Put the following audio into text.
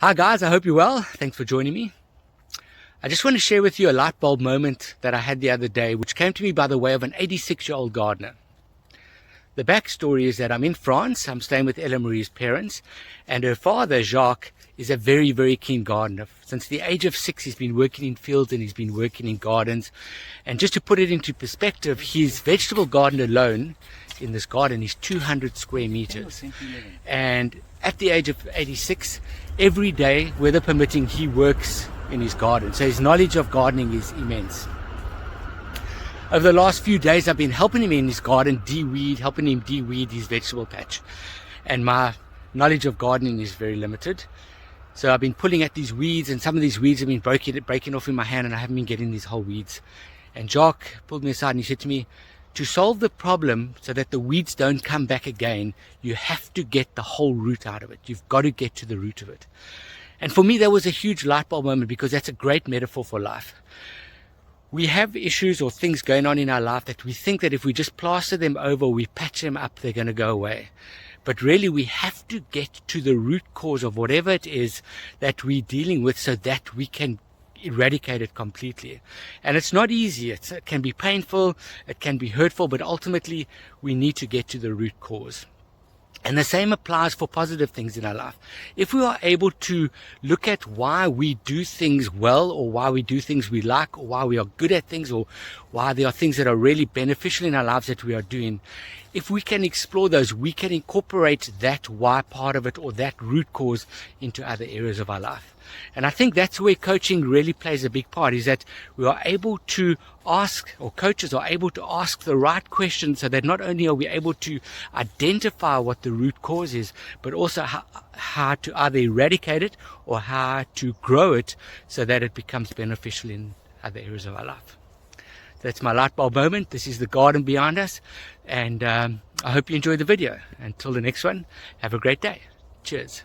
Hi guys, I hope you're well. Thanks for joining me. I just want to share with you a light bulb moment that I had the other day, which came to me by the way of an 86-year-old gardener. The backstory is that I'm in France. I'm staying with Ella Marie's parents, and her father, Jacques, is a very, very keen gardener. Since the age of 6, he's been working in fields and he's been working in gardens. And just to put it into perspective, his vegetable garden alone in this garden is 200 square meters. And at the age of 86, every day, weather permitting, he works in his garden. So his knowledge of gardening is immense. Over the last few days, I've been helping him in his garden helping him de-weed his vegetable patch. And my knowledge of gardening is very limited. So I've been pulling at these weeds, and some of these weeds have been breaking off in my hand, and I haven't been getting these whole weeds. And Jacques pulled me aside and he said to me, to solve the problem so that the weeds don't come back again, you have to get the whole root out of it. You've got to get to the root of it. And for me, that was a huge light bulb moment, because that's a great metaphor for life. We have issues or things going on in our life that we think that if we just plaster them over, we patch them up, they're going to go away. But really, we have to get to the root cause of whatever it is that we're dealing with so that we can eradicate it completely. And it's not easy. It can be painful, it can be hurtful, but ultimately we need to get to the root cause. And the same applies for positive things in our life. If we are able to look at why we do things well, or why we do things we like, or why we are good at things, or why there are things that are really beneficial in our lives that we are doing, if we can explore those, we can incorporate that why part of it, or that root cause, into other areas of our life. And I think that's where coaching really plays a big part, is that we are able to ask, or coaches are able to ask the right questions, so that not only are we able to identify what the root cause is, but also how to either eradicate it or how to grow it so that it becomes beneficial in other areas of our life. That's my light bulb moment. This is the garden behind us, and I hope you enjoyed the video. Until the next one, have a great day. Cheers.